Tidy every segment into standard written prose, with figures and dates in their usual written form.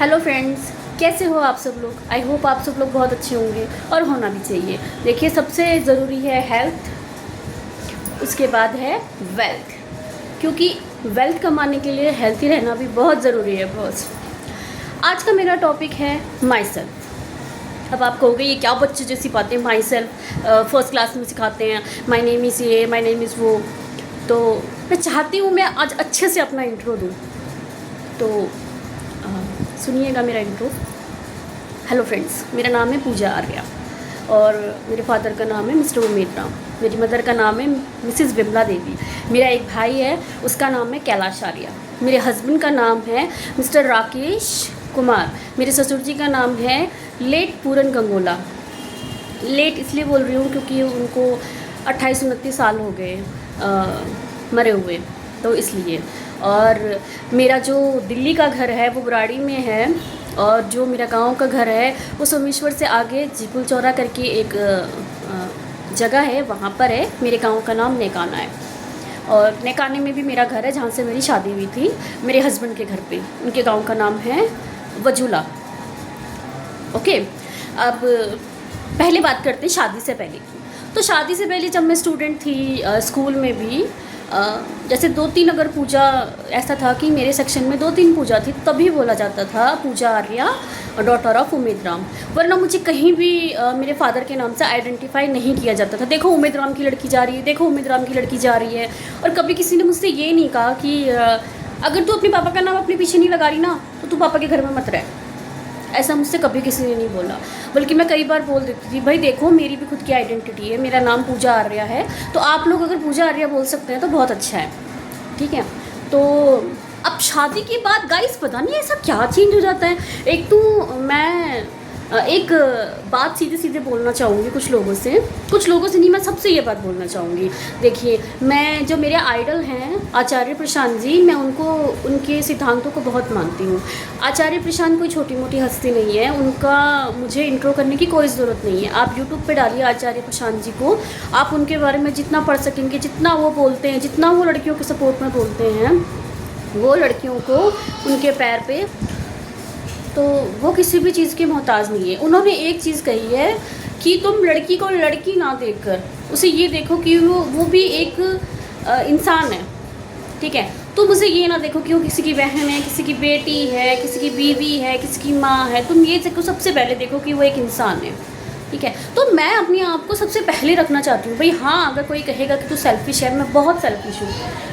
Hello friends, कैसे हो आप सब लोग। आई होप आप सब लोग बहुत अच्छे होंगे और होना भी चाहिए। देखिए, सबसे ज़रूरी है हेल्थ, उसके बाद है वेल्थ, क्योंकि वेल्थ कमाने के लिए हेल्थी रहना भी बहुत ज़रूरी है बॉस। आज का मेरा टॉपिक है माई सेल्फ। अब आप कहोगे ये क्या बच्चे जैसी बातें, माई सेल्फ फर्स्ट क्लास में सिखाते हैं, माई नेम इज़ ये, माई नेम इज़ वो। तो मैं चाहती हूँ मैं आज अच्छे से अपना इंट्रो दूँ, तो सुनिएगा मेरा इंट्रो। हेलो फ्रेंड्स, मेरा नाम है पूजा आर्या और मेरे फादर का नाम है मिस्टर उमेद राम। मेरी मदर का नाम है मिसिज़ विमला देवी। मेरा एक भाई है, उसका नाम है कैलाश आर्या। मेरे हस्बैंड का नाम है मिस्टर राकेश कुमार। मेरे ससुर जी का नाम है लेट पूरन गंगोला। लेट इसलिए बोल रही हूँ क्योंकि उनको 28-29 साल हो गए मरे हुए, तो इसलिए। और मेरा जो दिल्ली का घर है वो बुराड़ी में है, और जो मेरा गांव का घर है वो सोमेश्वर से आगे जीपुल चौरा करके एक जगह है, वहाँ पर है। मेरे गांव का नाम नेकाना है, और नेकाने में भी मेरा घर है जहाँ से मेरी शादी हुई थी मेरे हस्बैंड के घर पे। उनके गांव का नाम है वजूला। ओके, अब पहले बात करते हैं शादी से पहले की। तो शादी से पहले जब मैं स्टूडेंट थी स्कूल में भी जैसे 2-3 अगर पूजा, ऐसा था कि मेरे सेक्शन में 2-3 पूजा थी, तभी बोला जाता था पूजा आर्या डॉटर ऑफ उमेद राम। वरना मुझे कहीं भी मेरे फादर के नाम से आइडेंटिफाई नहीं किया जाता था। देखो उमेद राम की लड़की जा रही है, देखो उमेद राम की लड़की जा रही है। और कभी किसी ने मुझसे ये नहीं कहा कि अगर तू अपने पापा का नाम अपने पीछे नहीं लगा रही ना तो तू पापा के घर में मत रह। ऐसा मुझसे कभी किसी ने नहीं बोला, बल्कि मैं कई बार बोल देती थी, भाई देखो मेरी भी खुद की आइडेंटिटी है, मेरा नाम पूजा आर्या है, तो आप लोग अगर पूजा आर्या बोल सकते हैं तो बहुत अच्छा है, ठीक है। तो अब शादी के बाद गाइस पता नहीं ऐसा क्या चेंज हो जाता है। एक तो मैं एक बात सीधे सीधे बोलना चाहूँगी कुछ लोगों से नहीं, मैं सबसे ये बात बोलना चाहूँगी। देखिए, मैं जो मेरे आइडल हैं आचार्य प्रशांत जी, मैं उनके सिद्धांतों को बहुत मानती हूँ। आचार्य प्रशांत कोई छोटी मोटी हस्ती नहीं है, उनका मुझे इंट्रो करने की कोई ज़रूरत नहीं है। आप यूट्यूब पे डालिए आचार्य प्रशांत जी को, आप उनके बारे में जितना पढ़ सकेंगे, जितना वो बोलते हैं, जितना वो लड़कियों के सपोर्ट में बोलते हैं, वो लड़कियों को उनके पैर पे, तो वो किसी भी चीज़ के मोहताज नहीं है। उन्होंने एक चीज़ कही है कि तुम लड़की को लड़की ना देखकर उसे ये देखो कि वो भी एक इंसान है, ठीक है। तुम उसे ये ना देखो कि वो किसी की बहन है, किसी की बेटी है, किसी की बीवी है, किसी की माँ है। तुम ये देखो, सबसे पहले देखो कि वो एक इंसान है, ठीक है। तो मैं अपने आप को सबसे पहले रखना चाहती हूँ। भाई हाँ, अगर कोई कहेगा कि तू सेल्फिश है, मैं बहुत सेल्फिश हूँ।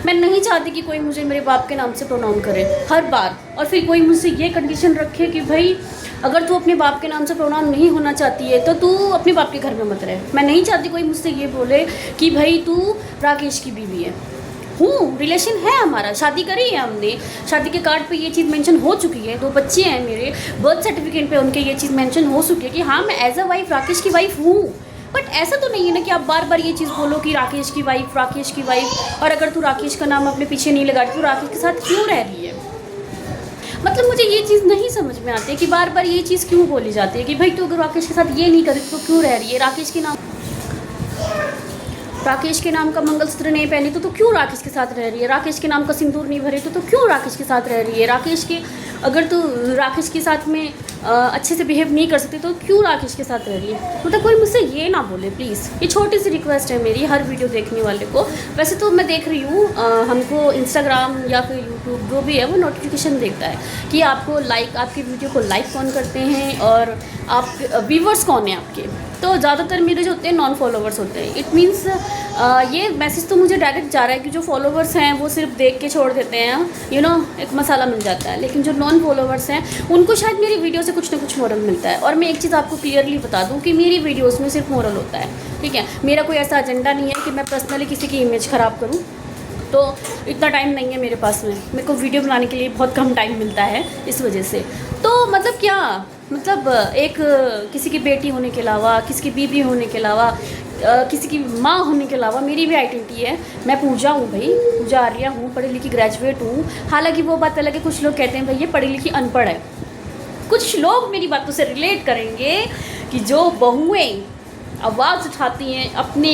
मैं नहीं चाहती कि कोई मुझे मेरे बाप के नाम से प्रोनाउन करे हर बार, और फिर कोई मुझसे ये कंडीशन रखे कि भाई अगर तू अपने बाप के नाम से प्रोनाउन नहीं होना चाहती है तो तू अपने बाप के घर में मत रहे। मैं नहीं चाहती कोई मुझसे ये बोले कि भाई तू राकेश की बीवी है। रिलेशन है हमारा, शादी करी है हमने, शादी के कार्ड पे ये चीज़ मेंशन हो चुकी है, 2 बच्चे हैं मेरे, बर्थ सर्टिफिकेट पे उनके ये चीज़ मेंशन हो चुकी है कि हाँ मैं एज अ वाइफ राकेश की वाइफ हूँ। बट ऐसा तो नहीं है ना कि आप बार बार ये चीज़ बोलो कि राकेश की वाइफ, राकेश की वाइफ, और अगर तू राकेश का नाम अपने पीछे नहीं लगा रही तो राकेश के साथ क्यों रह रही है। मतलब मुझे ये चीज़ नहीं समझ में आती है कि बार बार ये चीज़ क्यों बोली जाती है कि भाई तू अगर राकेश के साथ ये नहीं करी तो क्यों रह रही है। राकेश के नाम का मंगलसूत्र नहीं पहनी तो क्यों राकेश के साथ रह रही है। राकेश के नाम का सिंदूर नहीं भरे तो क्यों राकेश के साथ रह रही है। अगर तू राकेश के साथ में अच्छे से बिहेव नहीं कर सकती तो क्यों राकेश के साथ रह रही है। मतलब कोई मुझसे ये ना बोले प्लीज़। ये छोटी सी रिक्वेस्ट है मेरी हर वीडियो देखने वाले को। वैसे तो मैं देख रही हूँ हमको इंस्टाग्राम या फिर यूट्यूब जो भी है वो नोटिफिकेशन देता है कि आपकी वीडियो को लाइक कौन करते हैं और आप व्यूवर्स कौन हैं आपके। तो ज़्यादातर मेरे जो होते हैं नॉन फॉलोवर्स होते हैं। इट मीन्स ये मैसेज तो मुझे डायरेक्ट जा रहा है कि जो फॉलोवर्स हैं वो सिर्फ देख के छोड़ देते हैं, एक मसाला मिल जाता है। लेकिन जो नॉन फॉलोवर्स हैं उनको शायद मेरी वीडियो से कुछ ना कुछ मोरल मिलता है। और मैं एक चीज़ आपको क्लियरली बता दूं कि मेरी वीडियोस में सिर्फ मोरल होता है, ठीक है। मेरा कोई ऐसा एजेंडा नहीं है कि मैं पर्सनली किसी की इमेज ख़राब करूँ। तो इतना टाइम नहीं है मेरे पास में, मेरे को वीडियो बनाने के लिए बहुत कम टाइम मिलता है इस वजह से। तो मतलब एक किसी की बेटी होने के अलावा, किसी की बीवी होने के अलावा, किसी की माँ होने के अलावा मेरी भी आइडेंटिटी है। मैं पूजा हूँ भाई, पूजा आर्या हूँ, पढ़ी लिखी ग्रेजुएट हूँ। हालांकि वो बात अलग है, कुछ लोग कहते हैं भाई ये पढ़ी लिखी अनपढ़ है। कुछ लोग मेरी बातों से रिलेट करेंगे कि जो बहुएं आवाज़ उठाती हैं अपने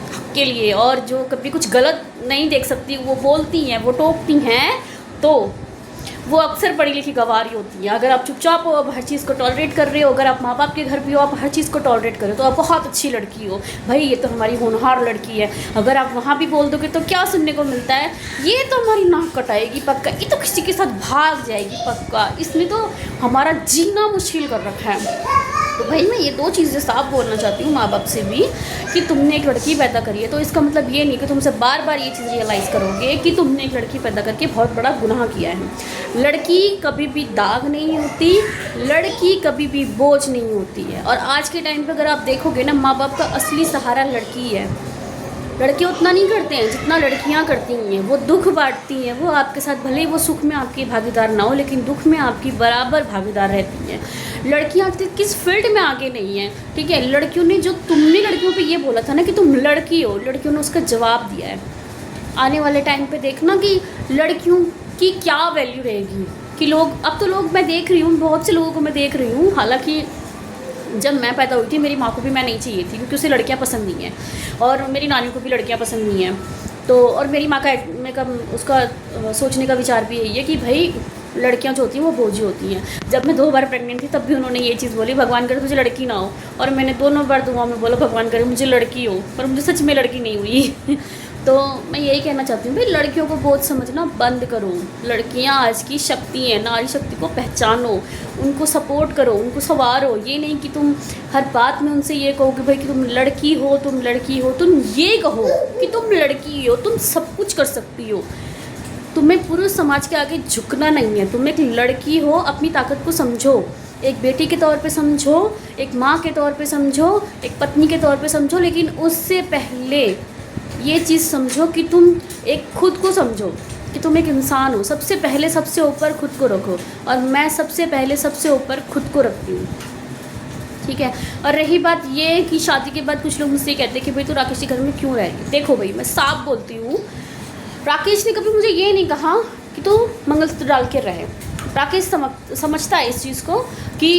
हक के लिए और जो कभी कुछ गलत नहीं देख सकती वो बोलती हैं, वो टोकती हैं, तो वो अक्सर पढ़ी लिखी गंवारी होती हैं। अगर आप चुपचाप हो, आप हर चीज़ को टॉलरेट कर रहे हो, अगर आप माँ बाप के घर भी हो, आप हर चीज़ को टॉलरेट कर रहे हो, तो आप बहुत अच्छी लड़की हो। भाई ये तो हमारी होनहार लड़की है। अगर आप वहाँ भी बोल दोगे तो क्या सुनने को मिलता है, ये तो हमारी नाक कटाएगी पक्का, ये तो किसी के साथ भाग जाएगी पक्का, इसने तो हमारा जीना मुश्किल कर रखा है। तो भाई मैं ये दो चीज़ें साफ बोलना चाहती हूँ माँ बाप से भी, कि तुमने एक लड़की पैदा करी है तो इसका मतलब ये नहीं कि तुमसे बार बार ये चीज़ रियलाइज़ करोगे कि तुमने एक लड़की पैदा करके बहुत बड़ा गुनाह किया है। लड़की कभी भी दाग नहीं होती, लड़की कभी भी बोझ नहीं होती है। और आज के टाइम पे अगर आप देखोगे ना, माँ बाप का असली सहारा लड़की है। लड़के उतना नहीं करते हैं जितना लड़कियां करती हैं। वो दुख बांटती हैं, वो आपके साथ भले ही वो सुख में आपकी भागीदार ना हो, लेकिन दुख में आपकी बराबर भागीदार रहती हैं। लड़कियां किस फील्ड में आगे नहीं हैं, ठीक है। लड़कियों ने जो तुमने लड़कियों पे ये बोला था ना कि तुम लड़की हो, लड़कियों ने उसका जवाब दिया है। आने वाले टाइम पे देखना कि लड़कियों की क्या वैल्यू रहेगी। कि लोग, अब तो लोग, मैं देख रही हूँ बहुत से लोगों को मैं देख रही हूँ, हालांकि जब मैं पैदा हुई थी मेरी माँ को भी मैं नहीं चाहिए थी, क्योंकि उसे लड़कियाँ पसंद नहीं हैं, और मेरी नानी को भी लड़कियाँ पसंद नहीं हैं। तो और मेरी माँ का उसका सोचने का विचार भी यही है कि भाई लड़कियाँ जो होती हैं वो बोझी होती हैं। जब मैं 2 बार प्रेग्नेंट थी तब भी उन्होंने ये चीज़ बोली, भगवान करे मुझे लड़की ना हो, और मैंने दोनों बार दुआ में बोला भगवान करे मुझे लड़की हो, पर मुझे सच में लड़की नहीं हुई। तो मैं यही कहना चाहती हूँ भाई लड़कियों को बोझ समझना बंद करो। लड़कियाँ आज की शक्ति हैं, नारी शक्ति को पहचानो, उनको सपोर्ट करो, उनको संवारो। ये नहीं कि तुम हर बात में उनसे ये कहो कि भाई कि तुम लड़की हो, तुम लड़की हो। तुम ये कहो कि तुम लड़की हो, तुम सब कुछ कर सकती हो, तुम्हें पुरुष समाज के आगे झुकना नहीं है। तुम एक लड़की हो, अपनी ताकत को समझो, एक बेटी के तौर पे समझो, एक माँ के तौर पे समझो, एक पत्नी के तौर पे समझो, लेकिन उससे पहले ये चीज़ समझो कि तुम एक खुद को समझो कि तुम एक इंसान हो। सबसे पहले सबसे ऊपर खुद को रखो, और मैं सबसे पहले सबसे ऊपर खुद को रखती हूँ, ठीक है। और रही बात ये कि शादी के बाद कुछ लोग मुझसे कहते हैं कि भाई तू राकेश के घर में क्यों रह रही। देखो भाई मैं साफ बोलती हूँ, राकेश ने कभी मुझे ये नहीं कहा कि तू मंगलसूत्र डाल के रहे। राकेश समझता है इस चीज़ को कि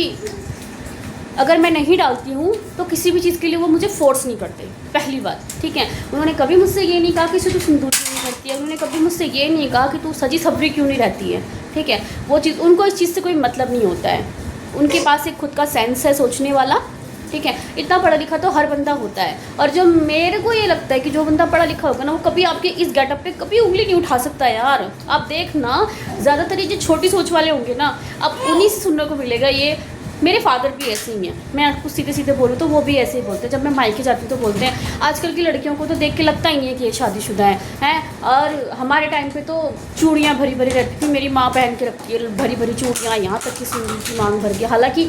अगर मैं नहीं डालती हूँ तो किसी भी चीज़ के लिए वो मुझे फोर्स नहीं करते, पहली बात, ठीक है। उन्होंने कभी मुझसे ये नहीं कहा कि तू सिंदूर क्यों नहीं करती है, उन्होंने कभी मुझसे ये नहीं कहा कि तू सजी सब्री क्यों नहीं रहती है, ठीक है। वो चीज़, उनको इस चीज़ से कोई मतलब नहीं होता है। उनके पास एक खुद का सेंस है सोचने वाला, ठीक है। इतना पढ़ा लिखा तो हर बंदा होता है, और जो मेरे को ये लगता है कि जो बंदा पढ़ा लिखा होगा ना वो कभी आपके इस गेटअप पे कभी उंगली नहीं उठा सकता यार। आप देखना, ज़्यादातर ये जो छोटी सोच वाले होंगे ना, अब उन्हीं से सुनने को मिलेगा। ये मेरे फादर भी ऐसे ही हैं, मैं आपको सीधे सीधे बोलूँ तो वो भी ऐसे ही बोलते हैं। जब मैं मायके जाती हूँ तो बोलते हैं आजकल की लड़कियों को तो देख के लगता ही नहीं है कि ये शादीशुदा हैं। और हमारे टाइम पे तो चूड़ियाँ भरी भरी रहती थी, मेरी माँ पहन के रखती है भरी भरी चूड़ियाँ, यहाँ तक कि सिंदूर की मांग भर के। हालाँकि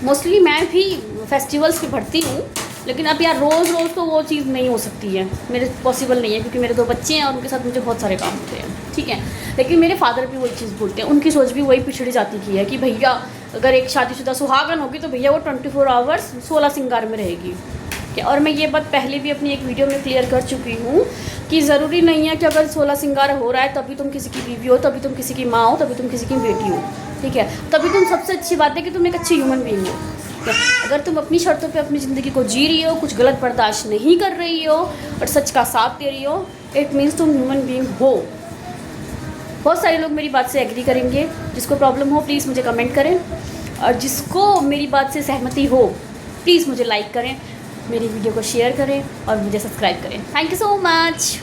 मोस्टली मैं भी फेस्टिवल्स पे भरती हूँ, लेकिन अब यार रोज़ रोज़ तो वो चीज़ नहीं हो सकती है, मेरे पॉसिबल नहीं है, क्योंकि मेरे 2 बच्चे हैं और उनके साथ मुझे बहुत सारे काम होते हैं, ठीक है। लेकिन मेरे फादर भी वही चीज़ बोलते हैं, उनकी सोच भी वही पिछड़ी जाती की है कि भैया अगर एक शादीशुदा सुहागन होगी तो भैया वो 24 आवर्स 16 श्रृंगार में रहेगी। और मैं ये बात पहले भी अपनी एक वीडियो में क्लियर कर चुकी हूँ कि ज़रूरी नहीं है कि अगर 16 श्रृंगार हो रहा है तभी तुम किसी की बीवी हो, तभी तुम किसी की माँ हो, तभी तुम किसी की बेटी हो, ठीक है। तभी तुम, सबसे अच्छी बात है कि तुम एक अच्छी ह्यूमन बीइंग हो। अगर तुम अपनी शर्तों पे अपनी ज़िंदगी को जी रही हो, कुछ गलत बर्दाश्त नहीं कर रही हो और सच का साथ दे रही हो, इट मीन्स तुम ह्यूमन बीइंग हो। बहुत सारे लोग मेरी बात से एग्री करेंगे, जिसको प्रॉब्लम हो प्लीज़ मुझे कमेंट करें, और जिसको मेरी बात से सहमति हो प्लीज़ मुझे लाइक करें, मेरी वीडियो को शेयर करें और मुझे सब्सक्राइब करें। Thank you so much.